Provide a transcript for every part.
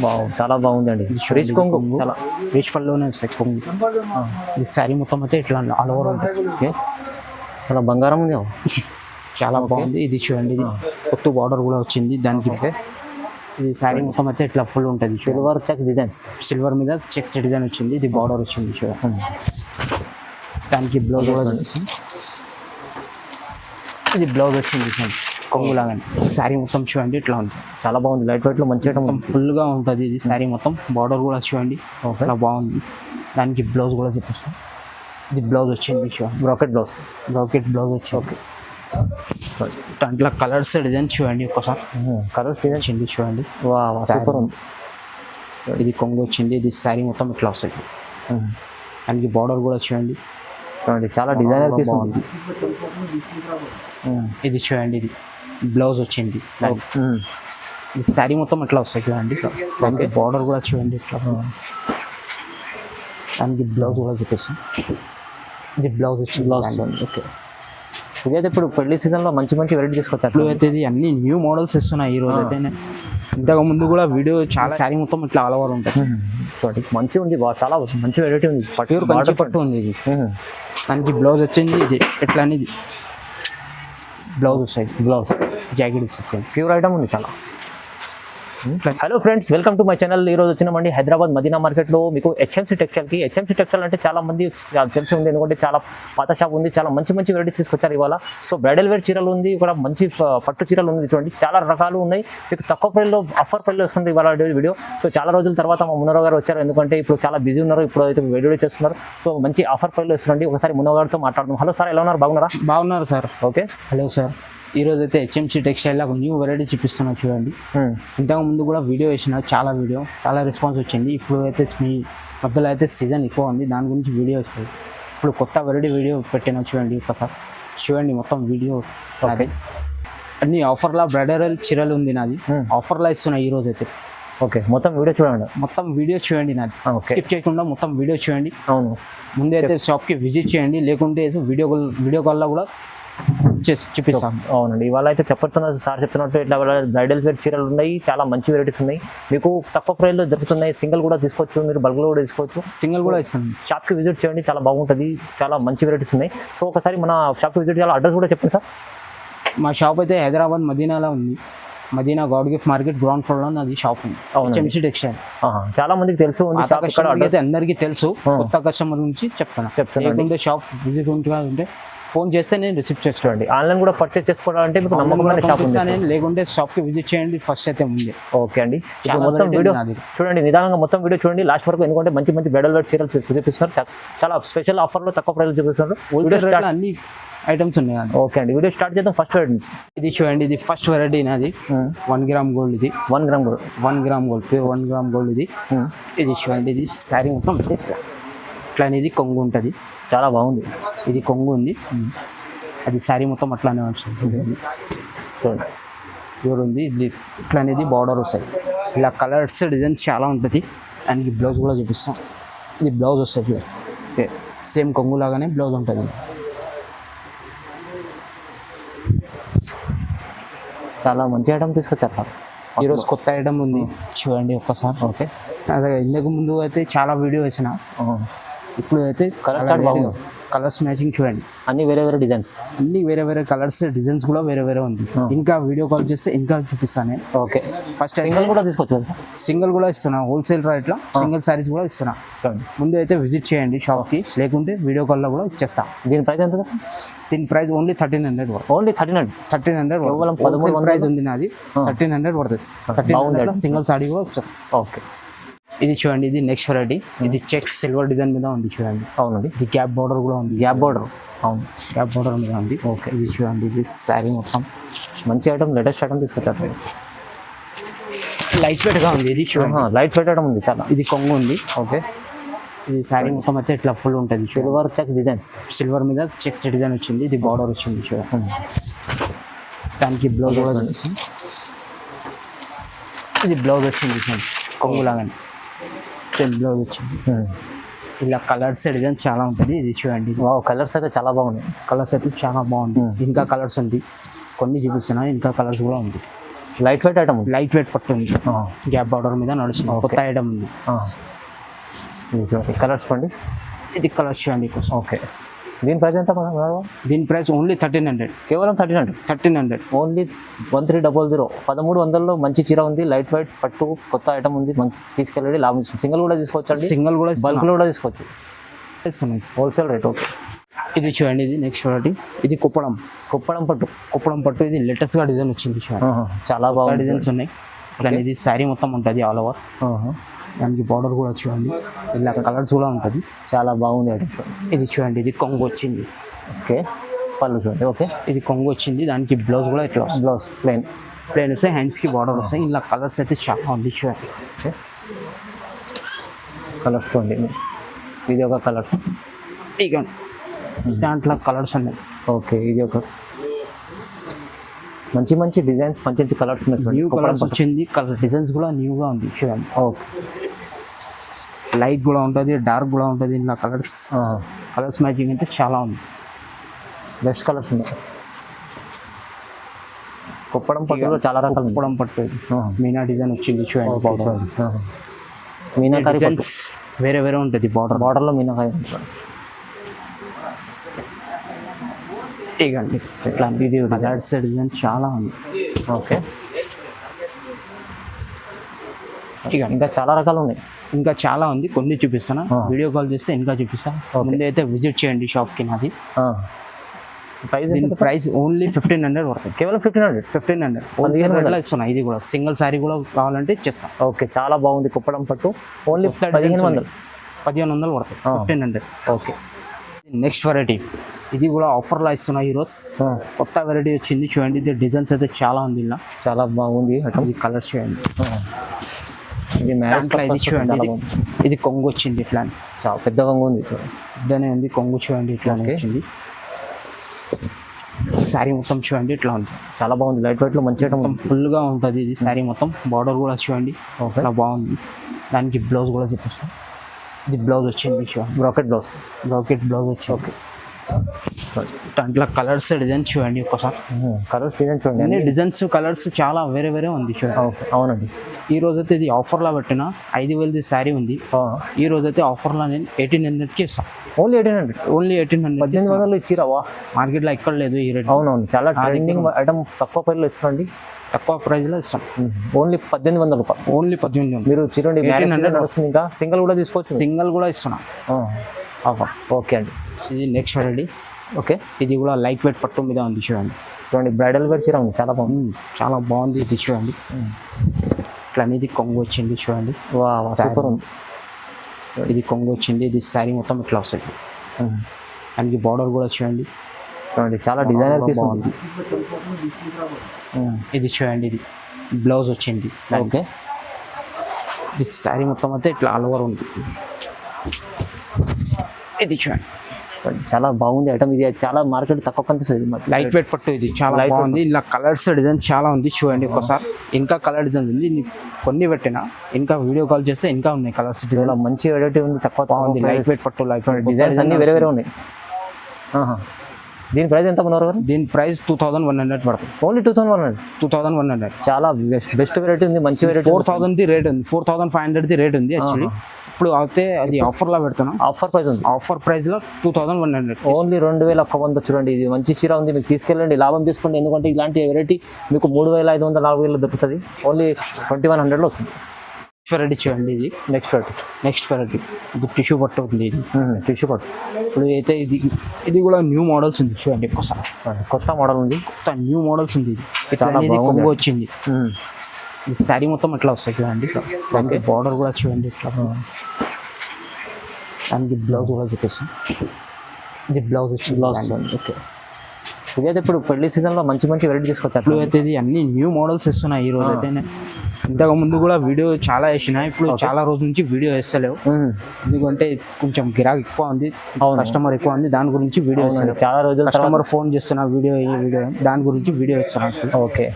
Wow, చాలా బాగుందండి. Rich కొంగు, చాలా రిచ్ పళ్ళునే వస్తాయి కొంగు. ఈ శారీ మొత్తం అయితే ఇట్లా ఆల్ ఓవర్ ఉంటుంది. ఓకే, చాలా బంగారం ఉంది. చాలా బాగుంది. ఇది చూడండి, ఇది కొత్త బార్డర్ కూడా వచ్చింది దానికి. ఇది శారీ మొత్తం అయితే ఇట్లా ఫుల్ ఉంటుంది. సిల్వర్ చెక్స్ డిజైన్స్, సిల్వర్ మీద చెక్స్ డిజైన్ వచ్చింది. ఇది బార్డర్ వచ్చింది చూడండి. దానికి బ్లౌజ్ కూడా వచ్చింది. ఇది బ్లౌజ్ వచ్చింది చూడండి, కొంగు లాగానే. శారీ మొత్తం చూడండి ఇట్లా ఉంది, చాలా బాగుంది. లైట్ వెయిట్ లో మంచిగా మొత్తం ఫుల్గా ఉంటుంది. ఇది శారీ మొత్తం బార్డర్ కూడా చూడండి ఇట్లా బాగుంది. దానికి బ్లౌజ్ కూడా చెప్పేస్తాం. ఇది బ్లౌజ్ వచ్చింది చూడండి, బ్రాకెట్ బ్లౌజ్. బ్రాకెట్ బ్లౌజ్ వచ్చి. ఓకే, దాంట్లో కలర్స్ డిజైన్ చూడండి ఒకసారి. కలర్స్ డిజైన్ వచ్చింది చూడండి, సూపర్ ఉంది. ఇది కొంగు వచ్చింది. ఇది శారీ మొత్తం ఇట్లా వస్తుంది. దానికి బార్డర్ కూడా చూడండి, చాలా డిజైనర్ పీస్ ఉంది. ఇది చూడండి, ఇది బ్లౌజ్ వచ్చింది. ఈ శారీ మొత్తం ఇట్లా వస్తాయి చూడండి. దానికి బార్డర్ కూడా చూడండి ఇట్లా. దానికి బ్లౌజ్ కూడా చూపిస్తాం. ఇది బ్లౌజ్ వచ్చింది. బ్లౌజ్. ఓకే, ఇదైతే ఇప్పుడు పెళ్లి సీజన్లో మంచి మంచి వెరైటీ తీసుకొచ్చారు. ఇప్పుడు అయితే ఇది అన్ని న్యూ మోడల్స్ ఇస్తున్నాయి ఈ రోజు అయితే. ఇంతకు ముందు కూడా వీడియో చాలా శారీ మొత్తం ఇట్లా ఆల్ ఓవర్ ఉంటుంది. చూడండి మంచిగా ఉంది, చాలా మంచి వెరైటీ ఉంది. ప్యూర్ కంచి పట్టు ఉంది ఇది. దానికి బ్లౌజ్ వచ్చింది. ఇది ఎట్లా అనేది బ్లౌజ్ వస్తాయి. బ్లౌజ్ జాకెట్ వస్తాయి. ప్యూర్ ఐటమ్ ఉంది చాలా. Hello friends, welcome to my channel. ఈరోజు వచ్చినామండి హైదరాబాద్ మదీనా మార్కెట్లో మీకు హెచ్ఎంసీ టెక్స్టైల్కి. హెచ్ఎంసీ టెక్స్టైల్ అంటే చాలా మంది తెలిసి ఉంది, ఎందుకంటే చాలా పాత షాప్ ఉంది. చాలా మంచి మంచి వెరైటీస్ తీసుకొచ్చారు ఇవాళ. సో బ్రైడల్ వేర్ చీరలు ఉంది, ఇక్కడ మంచి పట్టు చీరలు ఉంది. చూడండి చాలా రకాలు ఉన్నాయి. మీకు తక్కువ ప్రైస్లో ఆఫర్ ప్రైస్లో వస్తుంది ఇవాళ వీడియో. సో చాలా రోజుల తర్వాత మా మునరావు గారు వచ్చారు, ఎందుకంటే ఇప్పుడు చాలా బిజీ ఉన్నారు. ఇప్పుడు అయితే వీడియో చేస్తున్నారు. సో మంచి ఆఫర్ ప్రైస్లో ఇస్తున్నాండి. ఒకసారి మునరావు గారితో మాట్లాడదాం. హలో సార్, ఎలా ఉన్నారు? బాగున్నారా? బాగున్నారు సార్. Okay, hello sir. ఈరోజు అయితే హెచ్ఎంసీ టెక్స్టైల్లో ఒక న్యూ వెరైటీ చూపిస్తున్నా చూడండి. ఇంతకు ముందు కూడా వీడియో వేసిన, చాలా రెస్పాన్స్ వచ్చింది. ఇప్పుడు అయితే మీ మధ్యలో అయితే సీజన్ ఎక్కువ ఉంది, దాని గురించి వీడియో వస్తుంది. ఇప్పుడు కొత్త వెరైటీ వీడియో పెట్టినా చూడండి ఒకసారి. చూడండి మొత్తం వీడియో. అన్ని ఆఫర్లా బ్రైడల్ చీరలు ఉంది నాది. ఆఫర్లా ఇస్తున్నా ఈరోజు అయితే. ఓకే, మొత్తం వీడియో చూడండి. మొత్తం వీడియో చూడండి నాది. స్కిప్ చేయకుండా మొత్తం వీడియో చూడండి. అవును, ముందే అయితే షాప్కి విజిట్ చేయండి, లేకుంటే వీడియో కాల్లో కూడా చూపిస్తాను. అవునండి, ఇవాళ అయితే చెప్తున్నారు సార్ చెప్తున్నట్టు ఇట్లా బ్రైడల్ వేర్ చీరలు ఉన్నాయి. చాలా మంచి వెరైటీస్ ఉన్నాయి, మీకు తక్కువ ప్రైస్లో దొరుకుతున్నాయి. సింగిల్ కూడా తీసుకోవచ్చు, మీరు బల్క్లో కూడా తీసుకోవచ్చు. సింగిల్ కూడా ఇస్తాను. షాప్కి విజిట్ చేయండి, చాలా బాగుంటుంది. చాలా మంచి వెరైటీస్ ఉన్నాయి. సో ఒకసారి మన షాప్కి విజిట్ చేయాలి. అడ్రస్ కూడా చెప్పండి సార్. మా షాప్ అయితే హైదరాబాద్ మదీనాలో ఉంది. Madina God gift market ground ఫ్లోర్లో అది షాప్ ఉంది. హెచ్ఎంసీ టెక్స్టైల్ చాలా మందికి తెలుసు. అందరికీ తెలుసు. కొత్త కస్టమర్ గురించి చెప్తాను. షాప్ విజిట్ ఉంటే ఫోన్ చేస్తే నేను రిసీవ్ చేసుకోండి. ఆన్లైన్ కూడా పర్చేస్ చేసుకోవాలంటే మీకు నమ్మకమైన షాప్ ఉంది. లేకుంటే షాప్కి విజిట్ చేయండి ఫస్ట్ అయితే ముందే. ఓకే అండి, మొత్తం వీడియో చూడండి, నిదానంగా మొత్తం వీడియో చూడండి లాస్ట్ వరకు, ఎందుకంటే మంచి మంచి బ్రైడల్ వేర్ చీరలు చూపిస్తున్నారు. చాలా స్పెషల్ ఆఫర్లో తక్కువ ప్రైస్లో చూపిస్తున్నారు. అన్ని ఐటమ్స్ ఉన్నాయి. ఓకే అండి, వీడియో స్టార్ట్ చేద్దాం. ఫస్ట్ వెరైటీ నుంచి ఇది చూడండి. ఇది ఫస్ట్ వెరైటీ నాది. 1 గ్రామ్ గోల్డ్. ఇది 1 gram gold. 1 gram gold, 1 gram gold. ఇది ఇది చూడండి. ఇది శారీ మొత్తం ఇట్లా అనేది కొంగు ఉంటుంది. చాలా బాగుంది. ఇది కొంగు ఉంది, అది శారీ మొత్తం అట్లానే వస్తుంది. చూడండి ప్యూర్ ఉంది. ఇది ఇట్లా అనేది బార్డర్ వస్తాయి. ఇలా కలర్స్ డిజైన్స్ చాలా ఉంటుంది. దానికి బ్లౌజ్ కూడా చూపిస్తాం. ఇది బ్లౌజ్ వస్తుంది. ఓకే, సేమ్ కొంగు లాగానే బ్లౌజ్ ఉంటుంది. చాలా మంచి ఐటమ్ తీసుకొచ్చారు. ఈరోజు కొత్త ఐటమ్ ఉంది చూడండి ఒక్కసారి. ఓకే, అదే ఇంతకు ముందు అయితే చాలా వీడియో వేసిన, ఇప్పుడు అయితే కలర్స్ మ్యాచింగ్ చూడండి. అన్ని వేరే వేరే డిజైన్స్, అన్ని వేరే వేరే కలర్స్ డిజైన్స్ కూడా వేరే వేరే ఉంది. ఇంకా వీడియో కాల్ చేస్తే ఇంకా చూపిస్తాను. ఓకే, ఫస్ట్ సింగిల్ కూడా తీసుకోవచ్చు సార్. సింగిల్ కూడా ఇస్తున్నా, హోల్సేల్ రేట్లో సింగిల్ సారీస్ కూడా ఇస్తున్నా. ముందు అయితే విజిట్ చేయండి షాప్కి, లేకుంటే వీడియో కాల్లో కూడా ఇచ్చేస్తా. దీని ప్రైస్ ఎంత సార్? దీని ప్రైస్ ఓన్లీ 1300. ఓన్లీ 1300 కేవలం 1300 ప్రైస్ ఉంది నాది. 1300 పడుతుంది. 1300 సింగిల్ సారీ కూడా వచ్చాం. ఓకే, ఇది చూడండి. ఇది నెక్స్ట్ వెరైటీ. ఇది చెక్స్ సిల్వర్ డిజైన్ మీద ఉంది చూడండి. అవునండి, ఇది గ్యాప్ బార్డర్ కూడా ఉంది. గ్యాప్ బార్డర్, అవును, గ్యాప్ బార్డర్ మీద ఉంది. ఓకే, ఇది చూడండి. ఇది శారీ మొత్తం మంచి ఐటమ్, లేటెస్ట్ ఐటమ్ తీసుకొచ్చారు. లైట్ వెయిట్గా ఉంది. ఇది చూడండి, లైట్ వెయిట్ ఐటమ్ ఉంది చాలా. ఇది కొంగు ఉంది. ఓకే, ఇది శారీ మొత్తం అయితే ఇట్లా ఫుల్ ఉంటుంది. సిల్వర్ చెక్స్ డిజైన్స్, సిల్వర్ మీద చెక్స్ డిజైన్ వచ్చింది. ఇది బార్డర్ వచ్చింది చూడండి. దానికి బ్లౌజ్ కూడా వచ్చింది. ఇది బ్లౌజ్ వచ్చింది చూడండి, కొంగు లాగానే బ్లౌజ్ వచ్చింది. ఇలా కలర్స్ డిజైన్ చాలా ఉంటుంది. ఇది చూడండి. కలర్స్ అయితే చాలా బాగున్నాయి. కలర్స్ అయితే చాలా బాగుంది. ఇంకా కలర్స్ ఉంది, కొన్ని చూపిస్తున్నా. ఇంకా కలర్స్ కూడా ఉంది. లైట్ వెయిట్ ఐటమ్ ఉంది. లైట్ వెయిట్ పట్టు ఉంది, గ్యాప్ బార్డర్ మీద నడుస్తుంది, కొత్త ఐటమ్ ఉంది. కలర్స్ చూడండి, ఇది కలర్స్ చూడండి. ఓకే, దీని ప్రైస్ ఎంత? దీని ప్రైస్ ఓన్లీ 1300, కేవలం 1300. ఓన్లీ 1300. 1300లో మంచి చీర ఉంది, లైట్ వెయిట్ పట్టు, కొత్త ఐటమ్ ఉంది. మంచి తీసుకెళ్ళండి, లాభం ఇస్తుంది. సింగిల్ కూడా తీసుకోవచ్చు అండి, సింగిల్ కూడా బల్క్లో కూడా తీసుకోవచ్చు. ఇస్తున్నాయి హోల్సేల్ రేట్. ఓకే, ఇది చూడండి, ఇది నెక్స్ట్ వెరైటీ. ఇది కుప్పడం పట్టు. ఇది లేటెస్ట్గా డిజైన్ వచ్చింది చూడండి, చాలా బాగా డిజైన్స్ ఉన్నాయి. కానీ ఇది శారీ మొత్తం ఉంటుంది ఆల్ ఓవర్. దానికి బార్డర్ కూడా చూడండి, ఇలా కలర్స్ కూడా ఉంటుంది. చాలా బాగుంది ఐటమ్ చూడండి. ఇది చూడండి, ఇది కొంగు వచ్చింది. ఓకే, పళ్ళు చూడండి. ఓకే, ఇది కొంగు వచ్చింది, దానికి బ్లౌజ్ కూడా ఇట్లా వస్తుంది. బ్లౌజ్ ప్లెయిన్ వస్తాయి, హ్యాండ్స్కి బార్డర్ వస్తాయి. ఇలా కలర్స్ అయితే చాలా ఉంది చూడండి. ఓకే, కలర్స్ చూడండి. ఇది ఒక కలర్స్, ఇక దాంట్లో కలర్స్ ఉన్నాయి. ఓకే, ఇది ఒక మంచి డిజైన్స్, మంచి కలర్స్ ఉన్నాయి. న్యూ కలర్స్ వచ్చింది, కలర్ డిజైన్స్ కూడా న్యూగా ఉంది చూడండి. ఓకే, లైట్ కూడా ఉంటుంది, డార్క్ కూడా ఉంటుంది. ఇలా కలర్స్ మ్యాచింగ్ అంటే చాలా ఉంది. బెస్ట్ కలర్స్ ఉన్నాయి. కుప్పడం పట్టులో చాలా రకాలు. కుప్పడం పట్టు మీనా డిజైన్ వచ్చింది చూడండి. మీనాకారి డిజైన్స్ వేరే ఉంటుంది. బార్డర్లో మీనాకారి ఇగండి, ఇట్లాంటి ఇది డిజైన్ చాలా ఉంది. ఓకే, ఇక ఇంకా చాలా రకాలు ఉన్నాయి. ఇంకా చాలా ఉంది, కొన్ని చూపిస్తాను. వీడియో కాల్ చేస్తే ఇంకా చూపిస్తాను. ముందు అయితే విజిట్ చేయండి షాప్కి. నాది ప్రైస్ ఓన్లీ 1500 పడుతుంది. కేవలం 1500 ఇస్తున్నా. ఇది కూడా సింగిల్ శారీ కూడా కావాలంటే ఇచ్చేస్తాం. ఓకే, చాలా బాగుంది. కుప్పడం పట్టు ఓన్లీ 1500 పడుతుంది. 1500. ఓకే, నెక్స్ట్ వెరైటీ, ఇది కూడా ఆఫర్లో ఇస్తున్నా ఈరోజు. కొత్త వెరైటీ వచ్చింది చూడండి. ఇది డిజైన్స్ అయితే చాలా ఉంది, ఇలా చాలా బాగుంది. ఇది కలర్స్ చూడండి. ఇది మ్యారేజ్ ఇది చూడండి, ఇది కొంగు వచ్చింది. ఇట్లా చాలా పెద్ద కొంగు ఉంది చూడండి, పెద్దనే ఉంది కొంగు చూడండి. ఇట్లా వచ్చింది. శారీ మొత్తం చూడండి, ఇట్లా ఉంది. చాలా బాగుంది. లైట్ వెయిట్లో మంచి ఐటమ్ ఫుల్గా ఉంటుంది. ఇది శారీ మొత్తం బార్డర్ కూడా చూడండి, ఇట్లా బాగుంది. దానికి బ్లౌజ్ కూడా చూపిస్తాం. ఇది బ్లౌజ్ వచ్చింది చూడండి, బ్రాకెట్ బ్లౌజ్ వచ్చింది. ఓకే, దాంట్లో కలర్స్ డిజైన్ చూడండి. ఒకసారి కలర్స్ డిజైన్ చూడండి, అన్ని డిజైన్స్ కలర్స్ చాలా వేరే ఉంది చూడండి. ఓకే, అవునండి. ఈ రోజైతే ఇది ఆఫర్లో పెట్టిన 5000 శారీ ఉంది. ఈ రోజైతే ఆఫర్లో నేను 1800కి ఇస్తాను. ఓన్లీ 1800. 1800 ఇచ్చిరావా? మార్కెట్లో ఎక్కడ లేదు ఈ రేట్. అవునవును, చాలా ట్రెండింగ్ ఐటమ్. తక్కువ ప్రైస్లో ఇస్తానండి, తక్కువ ప్రైస్లో ఇస్తాం. ఓన్లీ 1800 రూపాయలు. ఓన్లీ 1800. మీరు చూడండి, 1800 నడుస్తుంది. ఇంకా సింగిల్ కూడా తీసుకోవచ్చు. సింగిల్ కూడా ఇస్తున్నా ఆఫర్. ఓకే అండి, ఇది నెక్స్ట్ వెరైటీ. ఓకే, ఇది కూడా లైట్ వెయిట్ పట్టు మీద ఉంది చూడండి. బ్రైడల్ వేర్ చీర ఉంది, చాలా బాగుంది. చాలా బాగుంది. ఇది చూడండి, ఇట్లా ఇది కొంగు వచ్చింది చూడండి. సూపర్ ఉంది. ఇది కొంగు వచ్చింది. ఇది శారీ మొత్తం ఇట్లా వస్తుంది. దానికి బార్డర్ కూడా చూడండి, చాలా డిజైనర్ పీస్ బాగుంది. ఇది చూడండి, ఇది బ్లౌజ్ వచ్చింది. ఓకే, ఇది శారీ మొత్తం అయితే ఇట్లా ఆల్ ఓవర్ ఉంది. ఇది చూడండి, చాలా బాగుంది ఐటమ్. ఇది చాలా మార్కెట్ తక్కువ కనిపిస్తుంది. లైట్ వెయిట్ పట్టు, ఇది చాలా బాగుంది. ఇలా కలర్స్ డిజైన్ చాలా ఉంది చూడండి. ఒకసారి ఇంకా కలర్ డిజైన్ ఉంది, కొన్ని పెట్టినా ఇంకా వీడియో కాల్ చేస్తే ఇంకా ఉన్నాయి కలర్స్. చాలా మంచి వెరైటీ ఉంది, తక్కువ బాగుంది. లైట్ వెయిట్ పట్టు, లైట్ వెయిట్ డిజైన్స్ అన్ని వేరే ఉన్నాయి. దీని ప్రైస్ ఎంత మనోహర్ గారు? దీని ప్రైస్ 2100 పడుతుంది. ఓన్లీ 2100. చాలా బెస్ట్ వెరైటీ ఉంది, మంచి వెరైటీ. 4000 రేట్ ఉంది, 4500 రేట్ ఉంది యాక్చువల్లీ. ఇప్పుడు అయితే అది ఆఫర్లో పెడుతున్నాం. ఆఫర్ ప్రైస్ ఉంది. ఆఫర్ ప్రైస్లో 2100. ఓన్లీ 2100. చూడండి, ఇది మంచి చీర ఉంది, మీకు తీసుకెళ్ళండి, లాభం తీసుకోండి. ఎందుకంటే ఇలాంటి వెరైటీ మీకు 3500, 4000 దొరుకుతుంది. ఓన్లీ 2100లో వస్తుంది. వెరైటీ చూడండి, ఇది నెక్స్ట్ వెరైటీ. ఇది టిష్యూ పట్టు ఉంది. ఇది టిష్యూ పట్టు. ఇప్పుడు అయితే ఇది కూడా న్యూ మోడల్స్ ఉంది చూడండి. కొత్త మోడల్ ఉంది, కొత్త న్యూ మోడల్స్ ఉంది. ఇది కొంగు వచ్చింది. ఈ శారీ మొత్తం ఇట్లా వస్తాయి చూడండి. దానికి బార్డర్ కూడా చూడండి ఇట్లా. దానికి బ్లౌజ్ కూడా చూపిస్తాం. ఇది బ్లౌజ్ వచ్చింది. ఓకే, ఇదైతే ఇప్పుడు పెళ్లి సీజన్లో మంచి వెరైటీ తీసుకొచ్చారు. ఇప్పుడు అయితే ఇది అన్ని న్యూ మోడల్స్ ఇస్తున్నాయి ఈ రోజు అయితే. ఇంతకు ముందు కూడా వీడియో చాలా వేసిన, ఇప్పుడు చాలా రోజుల నుంచి వీడియో వేస్తలేవు. ఎందుకంటే కొంచెం గిరాకీ ఎక్కువ ఉంది, కస్టమర్ ఎక్కువ ఉంది, దాని గురించి వీడియో వేస్తలేవు. చాలా రోజులు కస్టమర్ ఫోన్ చేస్తున్నా వీడియో దాని గురించి వీడియో వేస్తున్నా. ఓకే,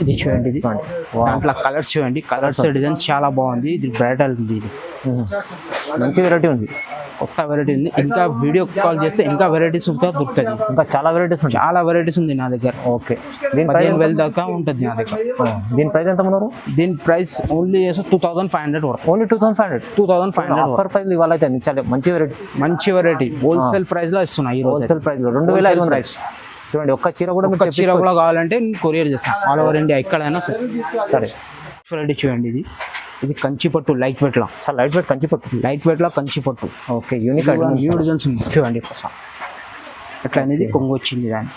ఇది చూడండి, ఇది Wow. దాంట్లో కలర్స్ చూడండి, కలర్స్ డిజైన్ చాలా బాగుంది. ఇది బ్రైడల్ ఉంది, ఇది మంచి వెరైటీ ఉంది, కొత్త వెరైటీ ఉంది. ఇంకా వీడియో కాల్ చేస్తే ఇంకా వెరైటీస్ దొరుకుతుంది. ఇంకా చాలా వెరైటీస్ ఉంటాయి. చాలా వెరైటీస్ ఉంది నా దగ్గర. ఓకే, దీని ప్రైస్ 15,000 దాకా ఉంటుంది నా దగ్గర. దీని ప్రైస్ ఎంత ఉన్నారు? దీని ప్రైస్ ఓన్లీ 2,500 వరకు. ఓన్లీ 2500. 2,500 ఆఫర్ ప్రైస్ ఇవాళ అయితే చాలా మంచి వెరైటీస్, మంచి వెరైటీ హోల్సేల్ ప్రైస్ లో ఇస్తున్నా ఈ రోజు. హోల్సేల్ ప్రైస్ లో 2500 ప్రైస్. చూడండి, ఒక్క చీర కూడా ఒక చీర కూడా కావాలంటే నేను కొరియర్ చేస్తాను ఆల్ ఓవర్ ఇండియా, ఎక్కడైనా సరే. సరే, వెరైటీ చూడండి, ఇది కంచి పట్టు లైట్ వెయిట్ లో, చాలా లైట్ వెయిట్ కంచి పట్టు, లైట్ వెయిట్ లో కంచి పట్టు. ఓకే, యూనిక్ న్యూ డిజైన్స్ ఉంది చూడండి. ఎట్లా అనేది కొంగు వచ్చింది దాన్ని.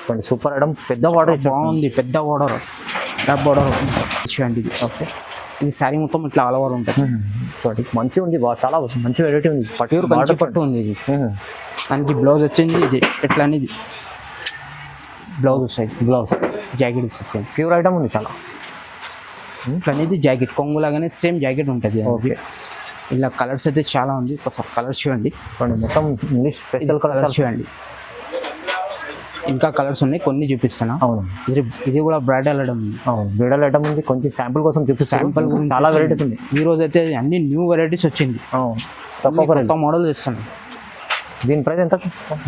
చూడండి, సూపర్ ఐటమ్, పెద్ద బార్డర్ బాగుంది, పెద్ద బార్డర్, టాప్ బార్డర్ చూడండి. ఇది ఓకే, ఇది శారీ మొత్తం ఇట్లా ఆల్ ఓవర్ ఉంటుంది. చూడండి, మంచిగా ఉంది, చాలా మంచి వెరైటీ ఉంది. ప్యూర్ కంచి పట్టు ఉంది ఇది. దానికి బ్లౌజ్ వచ్చింది ఇది ఎట్లా అనేది, బ్లౌజ్ వస్తాయి, బ్లౌజ్ జాకెట్ వస్తుంది, ప్యూర్ ఐటమ్ ఉంది చాలా. ఇట్లా అనేది జాకెట్ కొంగు లాగానే సేమ్ జాకెట్ ఉంటుంది. ఓకే, ఇలా కలర్స్ అయితే చాలా ఉంది. ఒకసారి కలర్స్ చూడండి, మొత్తం ఇంగ్లీష్ స్పెషల్ కలర్స్ చూడండి. ఇంకా కలర్స్ ఉన్నాయి, కొన్ని చూపిస్తాను. అవును, ఇది కూడా బ్రైడల్ ఐటమ్ ఉంది. అవును, బ్రైడల్ ఐటమ్ ఉంది. కొంచెం శాంపుల్ కోసం చూపిస్తాను. శాంపుల్ చాలా వెరైటీస్ ఉంది. ఈ రోజు అయితే అన్ని న్యూ వెరైటీస్ వచ్చింది, కొత్త మోడల్ ఇస్తాను. దీని ప్రైస్ ఎంత?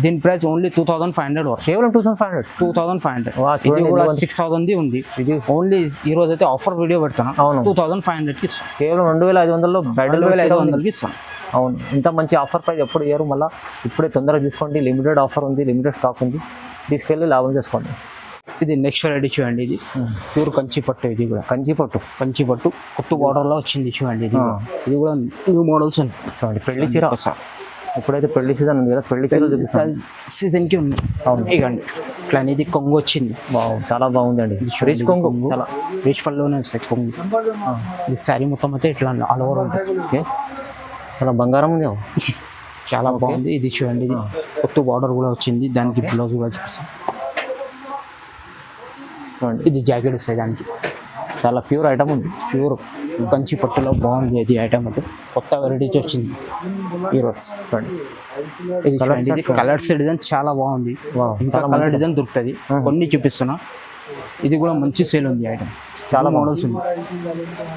దీని ప్రైస్ ఓన్లీ 2,500 వరకు. కేవలం 2500. 2,500. ఇది కూడా 6,000 ఉంది. ఇది ఓన్లీ ఈ రోజు అయితే ఆఫర్ వీడియో పెడతాను. అవును, 2,500కి ఇస్తాను. కేవలం 2500లో బ్రైడల్ 2,500కి ఇస్తాను. అవును, ఇంత మంచి ఆఫర్ ప్రైస్ ఎప్పుడు ఇయ్యరు. మళ్ళీ ఇప్పుడే తొందరగా తీసుకోండి. లిమిటెడ్ ఆఫర్ ఉంది, లిమిటెడ్ స్టాక్ ఉంది, తీసుకెళ్ళి లాభం చేసుకోండి. ఇది నెక్స్ట్ వెరైటీ చూడండి, ఇది ప్యూర్ కంచి పట్టు. ఇది కూడా కంచి పట్టు కొత్త బార్డర్లో వచ్చింది చూడండి. ఇది కూడా న్యూ మోడల్స్ ఉంది. చూడండి, పెళ్లి చీర ఇప్పుడైతే పెళ్లి సీజన్ ఉంది కదా, పెళ్లి చీర సీజన్కి ఉంది. అవును, ఇకండి ఇట్లా ఇది కొంగు వచ్చింది. చాలా బాగుందండి, రిచ్ కొంగు, చాలా రిచ్ పళ్ళలోనే వస్తాయి కొంగు. ఇది శారీ మొత్తం అయితే ఇట్లా ఆల్ ఓవర్ ఉంటుంది. ఓకే, చాలా బంగారం ఉంది, చాలా బాగుంది. ఇది చూడండి, ఇది కొత్త బార్డర్ కూడా వచ్చింది, దానికి బ్లౌజ్ కూడా చూపిస్తాం. ఇది జాకెట్ వస్తాయి దానికి. చాలా ప్యూర్ ఐటమ్ ఉంది, ప్యూర్ కంచి పట్టులో బాగుంది. అది ఐటమ్ అయితే కొత్త వెరైటీస్ వచ్చింది ఈరోజు. చూడండి, ఇది చూడండి, ఇది కలర్స్ డిజైన్ చాలా బాగుంది. ఇంకా కలర్ డిజైన్ దొరుకుతుంది, కొన్ని చూపిస్తున్నా. ఇది కూడా మంచి సేల్ ఉంది ఐటమ్, చాలా మోడల్స్ ఉంది.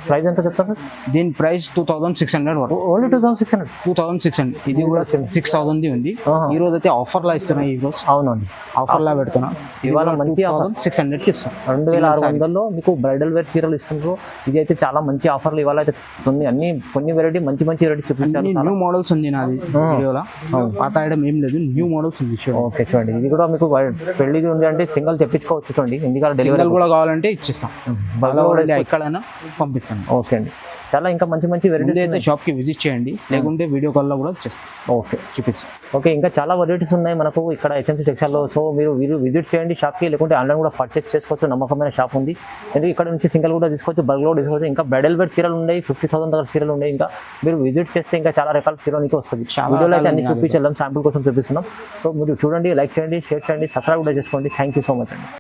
ప్రైస్ ఎంత చెప్తారు? దీని ప్రైస్ 2,600 వరకు. ఓన్లీ 2,600. 2,600. ఇది కూడా 6,000 ఉంది. ఈ రోజు అయితే ఆఫర్ లా ఇస్తున్నా. ఈ రోజు అవునండి, ఆఫర్ లా పెడుతున్నా. ఇవాళ మంచి 600కి ఇస్తాం. 2,600లో మీకు బ్రైడల్ వేర్ చీరలు ఇస్తున్నారు. ఇది అయితే చాలా మంచి ఆఫర్లు ఇవాళ అయితే కొన్ని వెరైటీ మంచి వెరైటీ చూపించారు. న్యూ మోడల్స్ ఉంది నాది వీడియోలో. పాత ఐటమ్ ఏం లేదు, న్యూ మోడల్స్ ఉంది. ఓకే, చూడండి, ఇది కూడా మీకు పెళ్లి ఉంది అంటే సింగల్ తెప్పించుకోవచ్చు. చూడండి, ఎందుకంటే డెలివరీ కూడా కావాలంటే ఇచ్చేస్తాం, ఎక్కడైనా పంపిస్తాం. ఓకే అండి, చాలా ఇంకా మంచి వెరైటీస్ అయితే షాప్కి విజిట్ చేయండి, లేకుంటే వీడియో కాల్లో కూడా వచ్చేస్తాం. ఓకే, చూపిస్తాం. ఓకే, ఇంకా చాలా వెరైటీస్ ఉన్నాయి మనకు ఇక్కడ హెచ్ఎంసీ టెక్స్టైల్లో. సో మీరు విజిట్ చేయండి షాప్కి, లేకుంటే ఆన్లైన్ కూడా పర్చేస్ చేసుకోవచ్చు. నమ్మకమైన షాప్ ఉంది. ఎందుకంటే ఇక్కడ నుంచి సింగిల్ కూడా తీసుకోవచ్చు, బల్క్ కూడా తీసుకోవచ్చు. ఇంకా బ్రైడల్ వేర్ చీరలు ఉన్నాయి, 50,000 దగ్గర చీరలు ఉన్నాయి. ఇంకా మీరు విజిట్ చేస్తే ఇంకా చాలా రకాల చీరలు నీకు వస్తుంది. వీడియోలో అయితే అన్ని చూపించాం, శాంపుల్ కోసం చూపిస్తున్నాం. సో మీరు చూడండి, లైక్ చేయండి, షేర్ చేయండి, సబ్స్క్రైబ్ కూడా చేసుకోండి. థ్యాంక్ యూ సో మచ్ అండి.